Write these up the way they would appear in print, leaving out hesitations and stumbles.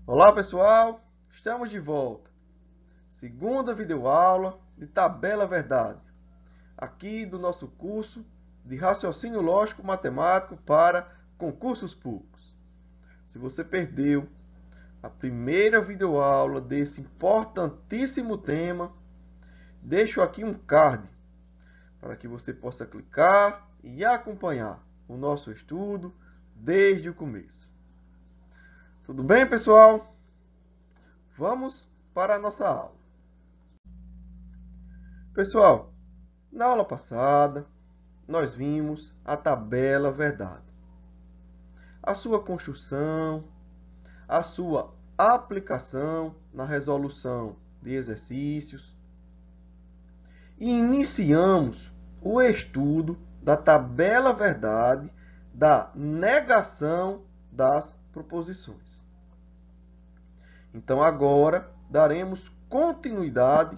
Olá pessoal, estamos de volta. Segunda videoaula de tabela verdade, aqui do nosso curso de raciocínio lógico matemático para concursos públicos. Se você perdeu a primeira videoaula desse importantíssimo tema, deixo aqui um card para que você possa clicar e acompanhar o nosso estudo desde o começo. Tudo bem, pessoal? Vamos para a nossa aula. Pessoal, na aula passada, nós vimos a tabela verdade, a sua construção, a sua aplicação na resolução de exercícios e iniciamos o estudo da tabela verdade da negação das proposições. Então agora daremos continuidade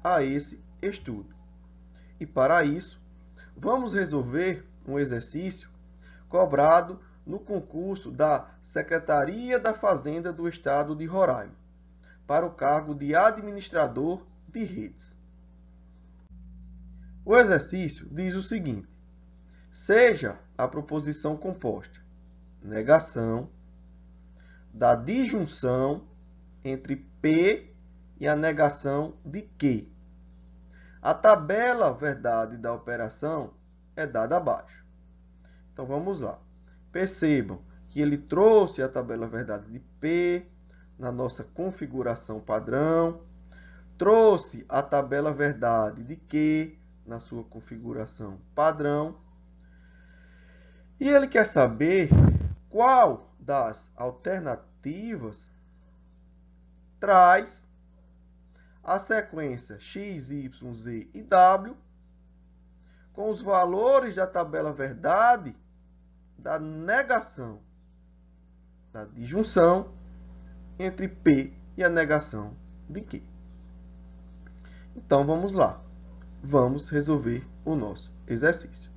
a esse estudo. E para isso, vamos resolver um exercício cobrado no concurso da Secretaria da Fazenda do Estado de Roraima, para o cargo de administrador de redes. O exercício diz o seguinte: seja a proposição composta negação da disjunção entre P e a negação de Q. A tabela verdade da operação é dada abaixo. Então vamos lá. Percebam que ele trouxe a tabela verdade de P na nossa configuração padrão, trouxe a tabela verdade de Q na sua configuração padrão, e ele quer saber qual das alternativas traz a sequência x, y, z e w com os valores da tabela verdade da negação da disjunção entre P e a negação de Q. Então vamos lá. Vamos resolver o nosso exercício.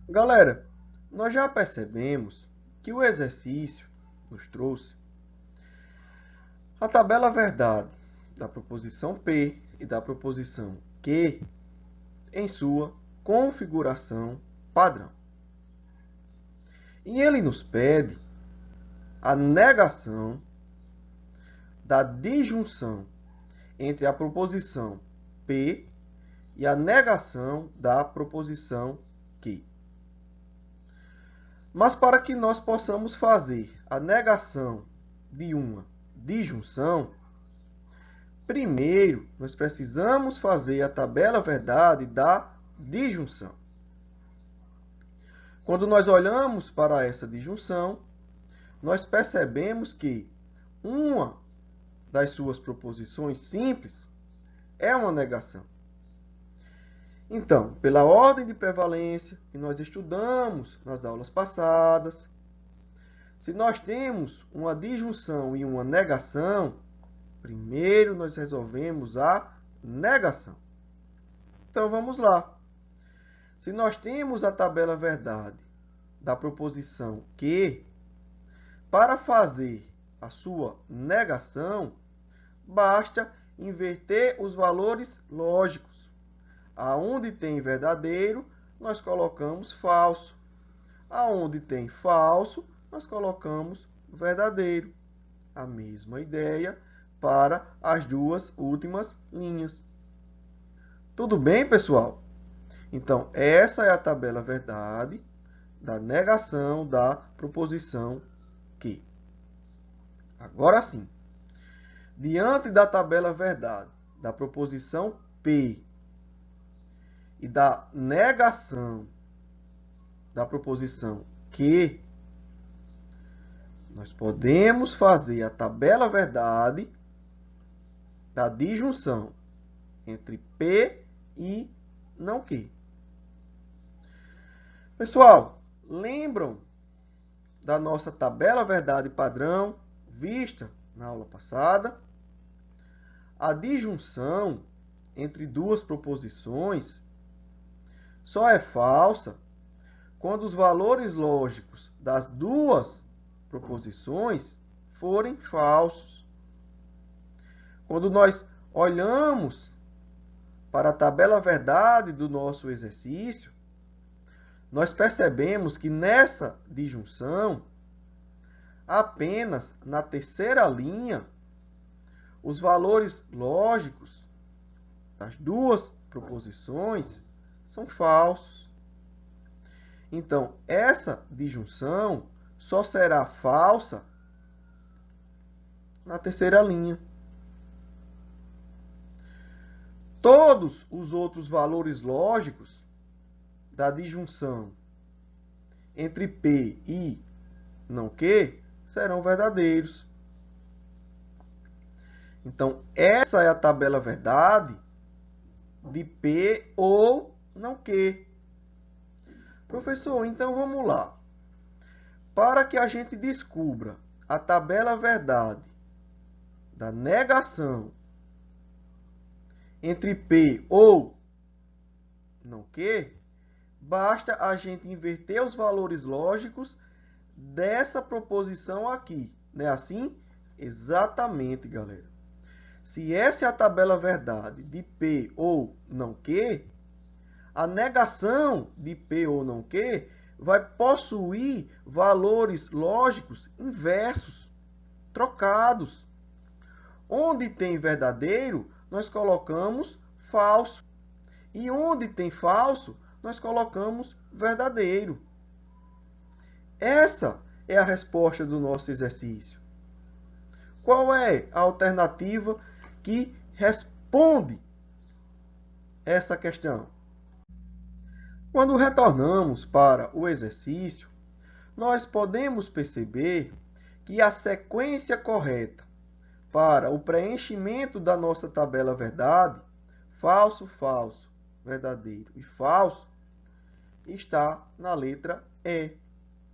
Galera, nós já percebemos que o exercício nos trouxe a tabela verdade da proposição P e da proposição Q em sua configuração padrão. E ele nos pede a negação da disjunção entre a proposição P e a negação da proposição Q. Mas para que nós possamos fazer a negação de uma disjunção, primeiro nós precisamos fazer a tabela verdade da disjunção. Quando nós olhamos para essa disjunção, nós percebemos que uma das suas proposições simples é uma negação. Então, pela ordem de prevalência que nós estudamos nas aulas passadas, se nós temos uma disjunção e uma negação, primeiro nós resolvemos a negação. Então vamos lá. Se nós temos a tabela verdade da proposição Q, para fazer a sua negação, basta inverter os valores lógicos. Aonde tem verdadeiro, nós colocamos falso. Aonde tem falso, nós colocamos verdadeiro. A mesma ideia para as duas últimas linhas. Tudo bem, pessoal? Então, essa é a tabela verdade da negação da proposição Q. Agora sim, diante da tabela verdade da proposição P e da negação da proposição Q, nós podemos fazer a tabela verdade da disjunção entre P e não Q. Pessoal, lembram da nossa tabela verdade padrão vista na aula passada? A disjunção entre duas proposições só é falsa quando os valores lógicos das duas proposições forem falsos. Quando nós olhamos para a tabela verdade do nosso exercício, nós percebemos que nessa disjunção, apenas na terceira linha, os valores lógicos das duas proposições são falsos. Então, essa disjunção só será falsa na terceira linha. Todos os outros valores lógicos da disjunção entre P e não Q serão verdadeiros. Então, essa é a tabela verdade de P ou não Q. Professor, então vamos lá. Para que a gente descubra a tabela verdade da negação entre P ou não Q, basta a gente inverter os valores lógicos dessa proposição aqui. Não é assim? Exatamente, galera. Se essa é a tabela verdade de P ou não Q, a negação de P ou não Q vai possuir valores lógicos inversos, trocados. Onde tem verdadeiro, nós colocamos falso. E onde tem falso, nós colocamos verdadeiro. Essa é a resposta do nosso exercício. Qual é a alternativa que responde essa questão? Quando retornamos para o exercício, nós podemos perceber que a sequência correta para o preenchimento da nossa tabela verdade, falso, falso, verdadeiro e falso, está na letra E.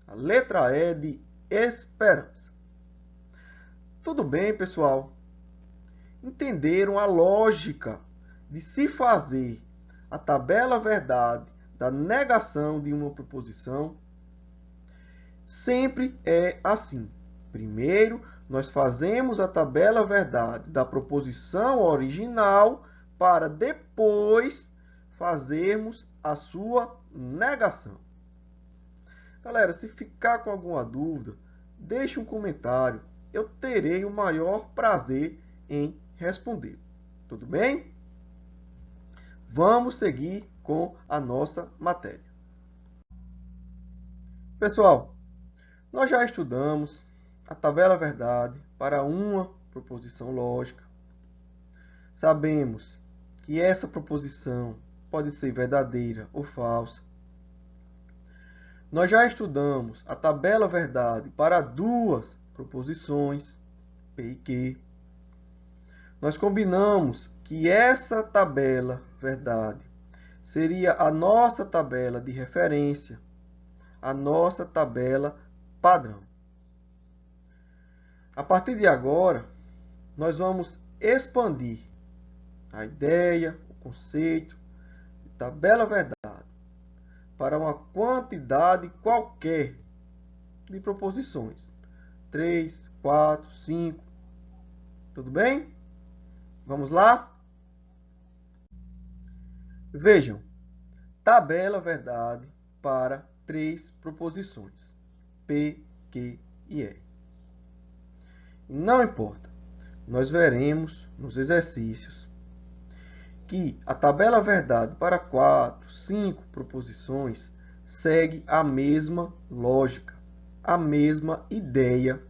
A letra E de esperança. Tudo bem, pessoal? Entenderam a lógica de se fazer a tabela verdade da negação de uma proposição? Sempre é assim. Primeiro, nós fazemos a tabela verdade da proposição original para depois fazermos a sua negação. Galera, se ficar com alguma dúvida, deixe um comentário. Eu terei o maior prazer em responder. Tudo bem? Vamos seguir com a nossa matéria. Pessoal, nós já estudamos a tabela verdade para uma proposição lógica. Sabemos que essa proposição pode ser verdadeira ou falsa. Nós já estudamos a tabela verdade para duas proposições, P e Q. Nós combinamos que essa tabela verdade seria a nossa tabela de referência, a nossa tabela padrão. A partir de agora, nós vamos expandir a ideia, o conceito de tabela verdade para uma quantidade qualquer de proposições. 3, 4, 5. Tudo bem? Vamos lá? Vejam, tabela verdade para 3 proposições. P, Q e E. Não importa, nós veremos nos exercícios que a tabela verdade para 4, 5 proposições segue a mesma lógica, a mesma ideia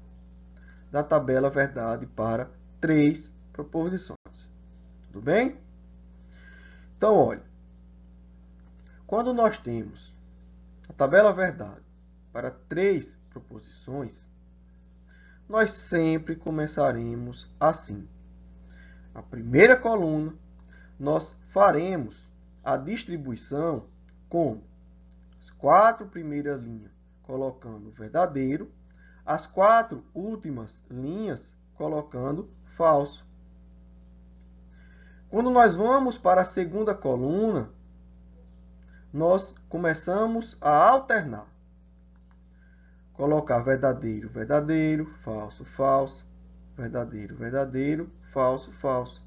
da tabela verdade para 3 proposições. Tudo bem? Então, olha, quando nós temos a tabela verdade para 3 proposições, nós sempre começaremos assim. A primeira coluna, nós faremos a distribuição com as 4 primeiras linhas colocando verdadeiro, as 4 últimas linhas colocando falso. Quando nós vamos para a segunda coluna, nós começamos a alternar. colocar verdadeiro, verdadeiro, falso, falso, verdadeiro, verdadeiro, falso, falso.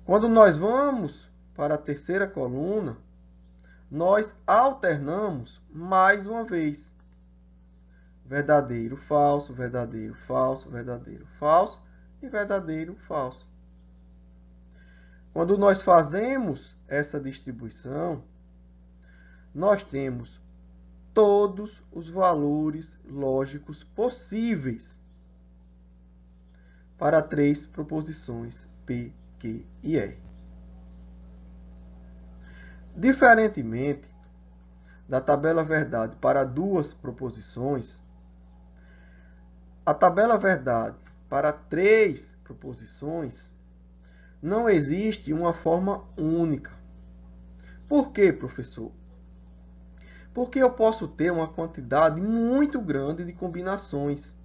Quando nós vamos para a terceira coluna, nós alternamos mais uma vez. Verdadeiro, falso, verdadeiro, falso, verdadeiro, falso e verdadeiro, falso. Quando nós fazemos essa distribuição, nós temos todos os valores lógicos possíveis para 3 proposições P, Q e R. Diferentemente da tabela verdade para 2 proposições, a tabela verdade para 3 proposições não existe uma forma única. Por quê, professor? Porque eu posso ter uma quantidade muito grande de combinações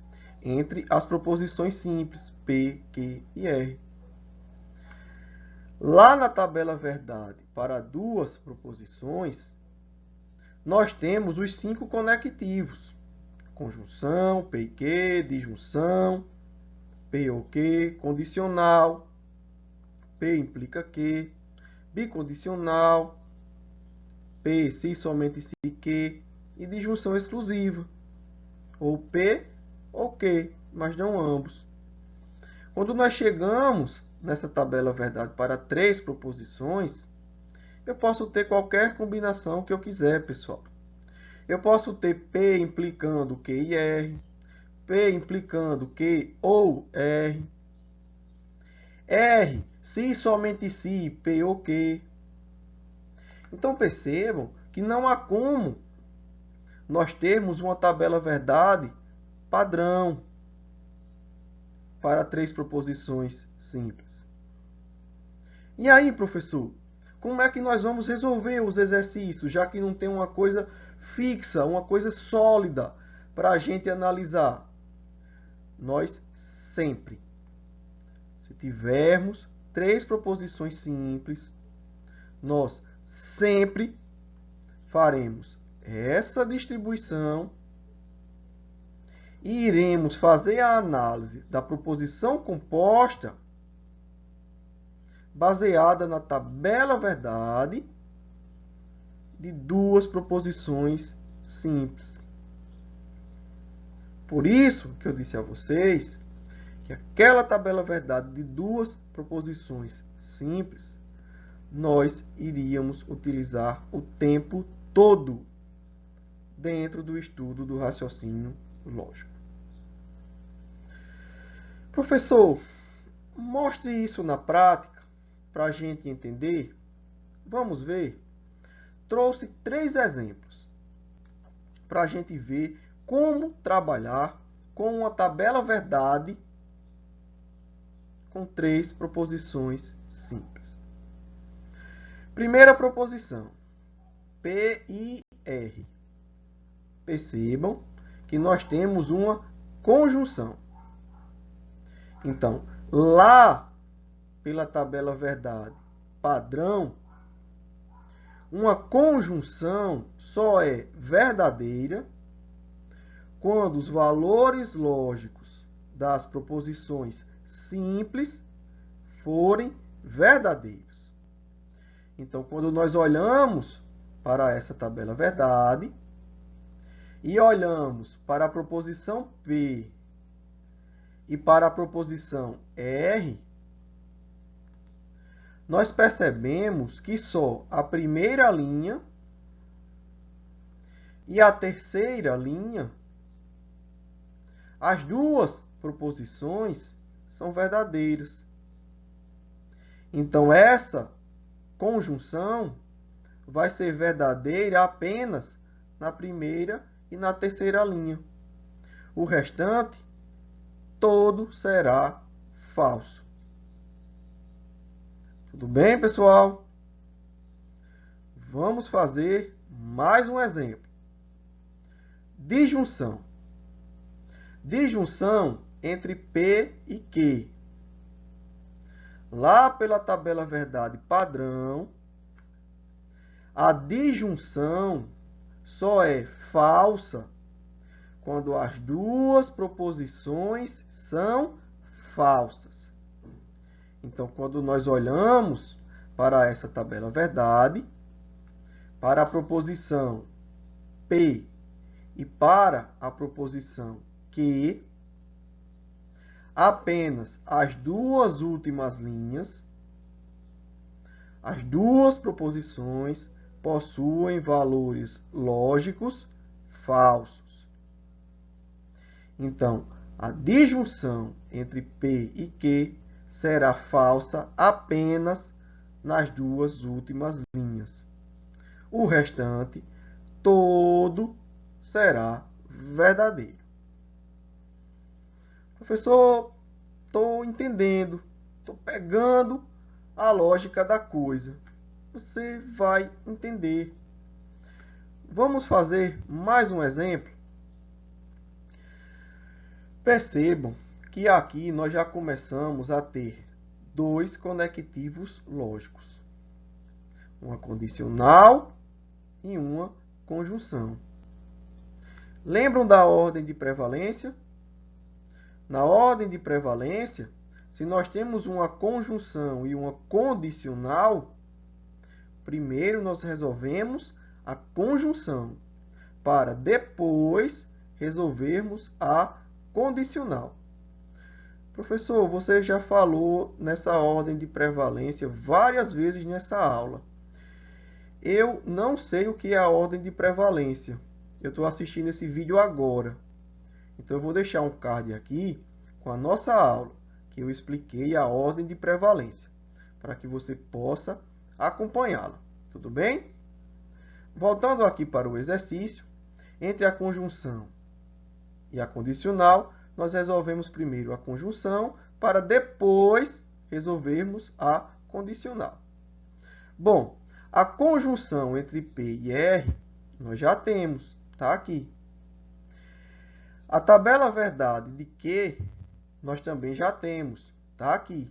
entre as proposições simples P, Q e R. Lá na tabela verdade para 2 proposições, nós temos os 5 conectivos. Conjunção, P e Q, disjunção, P ou Q, condicional, P implica Q, bicondicional, P se somente se Q e disjunção exclusiva, ou P ou Q, mas não ambos. Quando nós chegamos nessa tabela verdade para 3 proposições, eu posso ter qualquer combinação que eu quiser, pessoal. Eu posso ter P implicando Q e R, P implicando Q ou R, R se somente se P ou Q. Então percebam que não há como nós termos uma tabela verdade padrão para 3 proposições simples. E aí, professor, como é que nós vamos resolver os exercícios, já que não tem uma coisa fixa, uma coisa sólida para a gente analisar? Nós sempre, se tivermos 3 proposições simples, nós sempre faremos essa distribuição e iremos fazer a análise da proposição composta baseada na tabela verdade de 2 proposições simples. Por isso que eu disse a vocês que aquela tabela verdade de 2 proposições simples, nós iríamos utilizar o tempo todo dentro do estudo do raciocínio lógico. Professor, mostre isso na prática para a gente entender. Vamos ver. Trouxe 3 exemplos para a gente ver como trabalhar com uma tabela verdade com 3 proposições simples. Primeira proposição, P e R. Percebam que nós temos uma conjunção. Então, lá pela tabela verdade padrão, uma conjunção só é verdadeira quando os valores lógicos das proposições simples forem verdadeiros. Então, quando nós olhamos para essa tabela verdade e olhamos para a proposição P e para a proposição R, nós percebemos que só a primeira linha e a terceira linha, as 2 proposições, são verdadeiras. Então, essa conjunção vai ser verdadeira apenas na primeira e na terceira linha. O restante, todo será falso. Tudo bem, pessoal? Vamos fazer mais um exemplo. Disjunção. Disjunção entre P e Q. Lá pela tabela verdade padrão, a disjunção só é falsa quando as duas proposições são falsas. Então, quando nós olhamos para essa tabela verdade, para a proposição P e para a proposição Q, apenas as duas últimas linhas, as duas proposições possuem valores lógicos falsos. Então, a disjunção entre P e Q será falsa apenas nas duas últimas linhas. O restante todo será verdadeiro. Professor, estou entendendo, estou pegando a lógica da coisa. Você vai entender. Vamos fazer mais um exemplo? Percebam que aqui nós já começamos a ter dois conectivos lógicos. Uma condicional e uma conjunção. Lembram da ordem de prevalência? Na ordem de prevalência, se nós temos uma conjunção e uma condicional, primeiro nós resolvemos a conjunção, para depois resolvermos a condicional. Professor, você já falou nessa ordem de prevalência várias vezes nessa aula. Eu não sei o que é a ordem de prevalência. Eu estou assistindo esse vídeo agora. Então, eu vou deixar um card aqui com a nossa aula, que eu expliquei a ordem de prevalência, para que você possa acompanhá-la. Tudo bem? Voltando aqui para o exercício, entre a conjunção e a condicional, nós resolvemos primeiro a conjunção, para depois resolvermos a condicional. Bom, a conjunção entre P e R, nós já temos, está aqui. A tabela verdade de Q, nós também já temos, está aqui.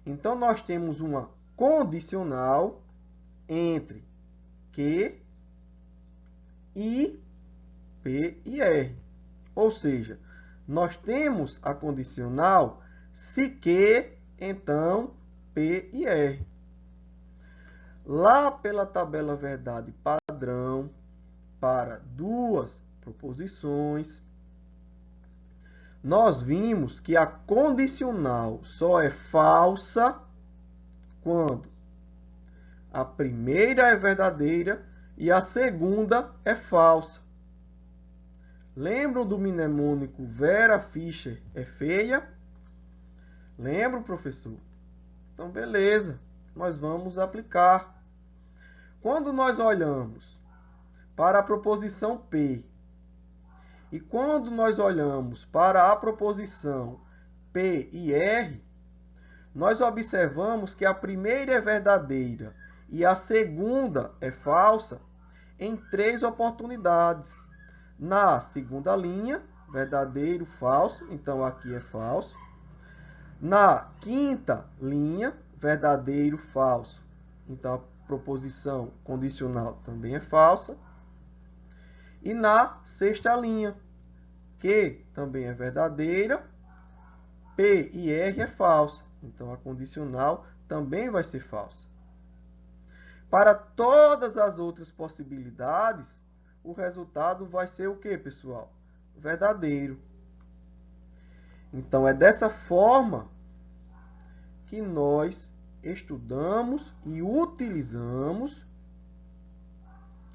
Então, nós temos uma condicional entre Q e P e R. Ou seja, nós temos a condicional se Q, então P e R. Lá pela tabela verdade padrão, para duas proposições, nós vimos que a condicional só é falsa quando a primeira é verdadeira e a segunda é falsa. Lembram do mnemônico Vera Fischer é feia? Lembram, professor? Então, beleza. Nós vamos aplicar. Quando nós olhamos para a proposição P e quando nós olhamos para a proposição P e R, nós observamos que a primeira é verdadeira e a segunda é falsa em 3 oportunidades. Na segunda linha, verdadeiro, falso, então aqui é falso. Na quinta linha, verdadeiro, falso, então a proposição condicional também é falsa. E na sexta linha, que também é verdadeira, P e R é falsa, então a condicional também vai ser falsa. Para todas as outras possibilidades, o resultado vai ser o que, pessoal? Verdadeiro. Então, é dessa forma que nós estudamos e utilizamos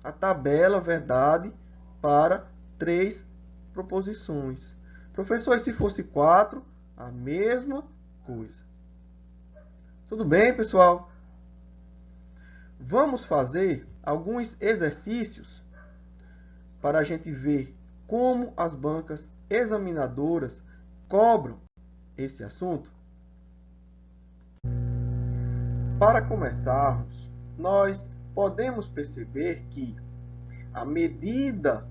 a tabela verdade para 3 proposições. Professor, e se fosse 4, a mesma coisa. Tudo bem, pessoal? Vamos fazer alguns exercícios para a gente ver como as bancas examinadoras cobram esse assunto. Para começarmos, nós podemos perceber que, à medida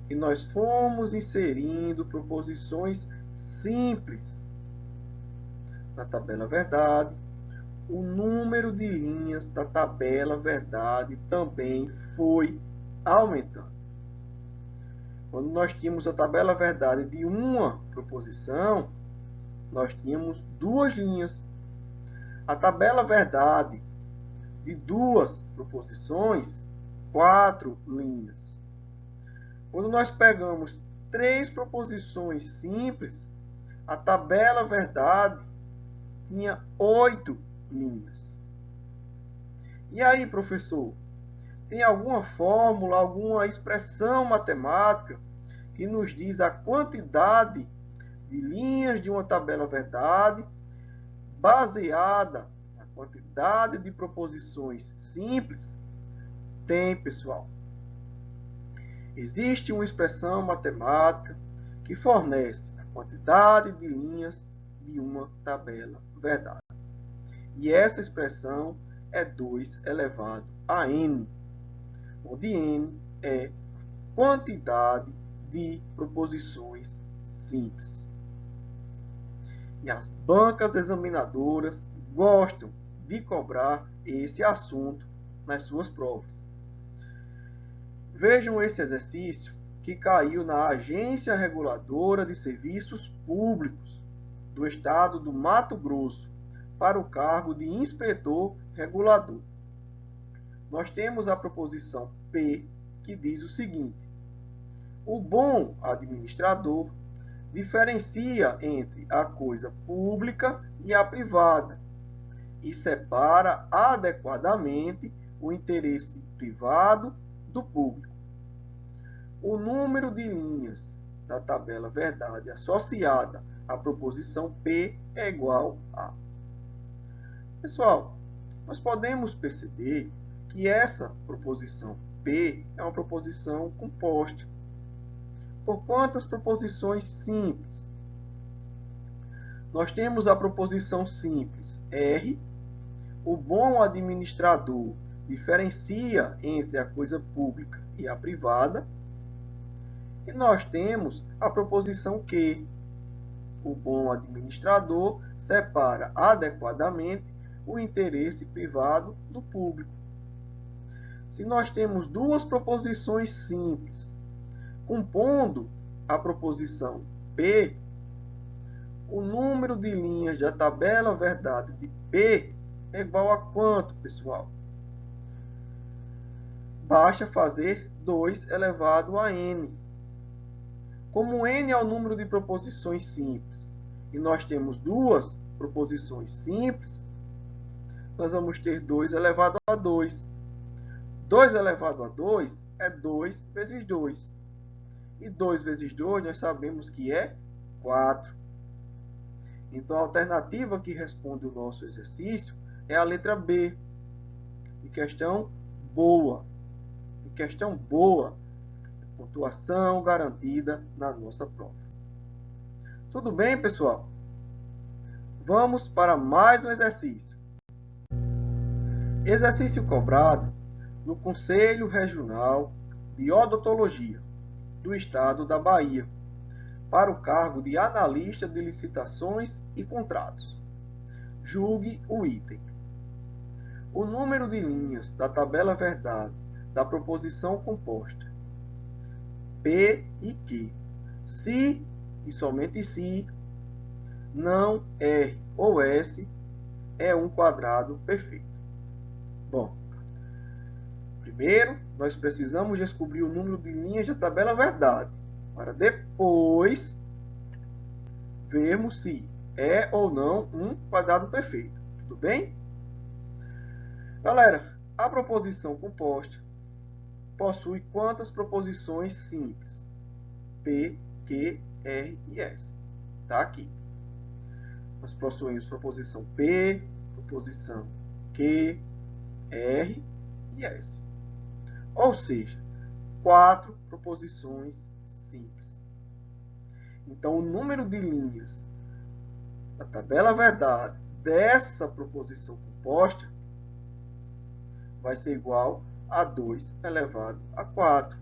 que nós formos inserindo proposições simples na tabela verdade, o número de linhas da tabela verdade também foi aumentando. Quando nós tínhamos a tabela verdade de uma proposição, nós tínhamos duas linhas. A tabela verdade de duas proposições, 4 linhas. Quando nós pegamos 3 proposições simples, a tabela verdade tinha 8 linhas. E aí, professor, tem alguma fórmula, alguma expressão matemática que nos diz a quantidade de linhas de uma tabela verdade baseada na quantidade de proposições simples? Tem, pessoal. Existe uma expressão matemática que fornece a quantidade de linhas de uma tabela verdade. E essa expressão é 2 elevado a n, onde n é quantidade de proposições simples. E as bancas examinadoras gostam de cobrar esse assunto nas suas provas. Vejam esse exercício que caiu na Agência Reguladora de Serviços Públicos do Estado do Mato Grosso para o cargo de inspetor regulador. Nós temos a proposição P, que diz o seguinte: o bom administrador diferencia entre a coisa pública e a privada e separa adequadamente o interesse privado do público. O número de linhas da tabela verdade associada à proposição P é igual a. Pessoal, nós podemos perceber que essa proposição P é uma proposição composta. Por quantas proposições simples? Nós temos a proposição simples R. O bom administrador diferencia entre a coisa pública e a privada. E nós temos a proposição Q. O bom administrador separa adequadamente o interesse privado do público. Se nós temos duas proposições simples compondo a proposição P, o número de linhas da tabela verdade de P é igual a quanto, pessoal? Basta fazer 2 elevado a n. Como n é o número de proposições simples e nós temos duas proposições simples, nós vamos ter 2 elevado a 2. 2 elevado a 2 é 2 vezes 2. E 2 vezes 2 nós sabemos que é 4. Então, a alternativa que responde o nosso exercício é a letra B. De questão boa. De questão boa. Pontuação garantida na nossa prova. Tudo bem, pessoal? Vamos para mais um exercício. Exercício cobrado no Conselho Regional de Odontologia do Estado da Bahia, para o cargo de analista de licitações e contratos. Julgue o item. O número de linhas da tabela verdade da proposição composta P e Q, se e somente se não R ou S é um quadrado perfeito. Bom, primeiro nós precisamos descobrir o número de linhas da tabela verdade, para depois vermos se é ou não um quadrado perfeito. Tudo bem? Galera, a proposição composta possui quantas proposições simples? P, Q, R e S. Está aqui. Nós possuímos proposição P, proposição Q, R e S. Ou seja, 4 proposições simples. Então, o número de linhas da tabela verdade dessa proposição composta vai ser igual a 2 elevado a 4.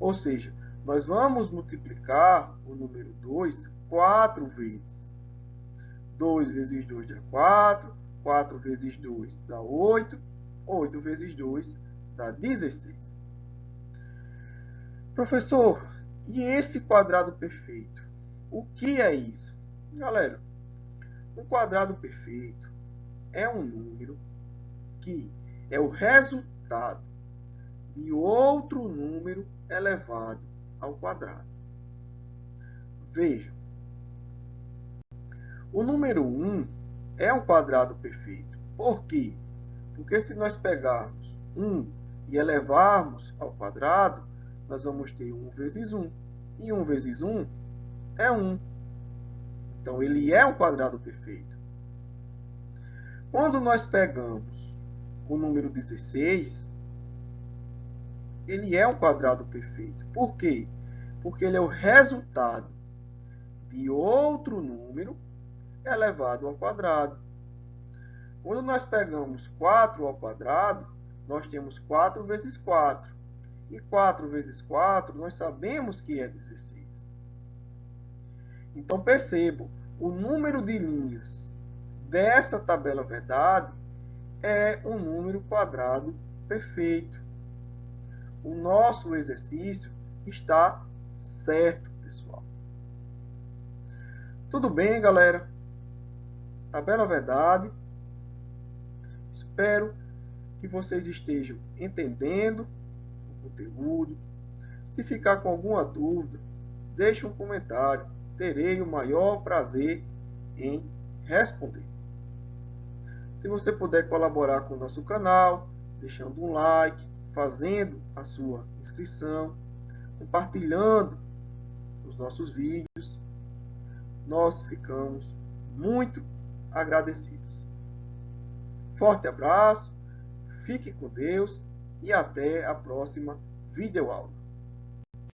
Ou seja, nós vamos multiplicar o número 2 4 vezes. 2 vezes 2 dá 4, 4 vezes 2 dá 8, 8 vezes 2 dá 16. Professor, E esse quadrado perfeito? O que é isso? Galera, um quadrado perfeito é um número que é o resultado de outro número elevado ao quadrado. Veja, o número 1 é um quadrado perfeito. Por quê? Porque se nós pegarmos 1 e elevarmos ao quadrado, nós vamos ter 1 vezes 1. E 1 vezes 1 é 1. Então, ele é um quadrado perfeito. Quando nós pegamos o número 16, ele é um quadrado perfeito. Por quê? Porque ele é o resultado de outro número elevado ao quadrado. Quando nós pegamos 4 ao quadrado, nós temos 4 vezes 4. E 4 vezes 4, nós sabemos que é 16. Então, percebam, o número de linhas dessa tabela verdade é um número quadrado perfeito. O nosso exercício está certo, pessoal. Tudo bem, galera? Tabela verdade. Espero que vocês estejam entendendo o conteúdo. Se ficar com alguma dúvida, deixe um comentário. Terei o maior prazer em responder. Se você puder colaborar com o nosso canal, deixando um like, fazendo a sua inscrição, compartilhando os nossos vídeos, nós ficamos muito agradecidos. Forte abraço, fique com Deus e até a próxima videoaula.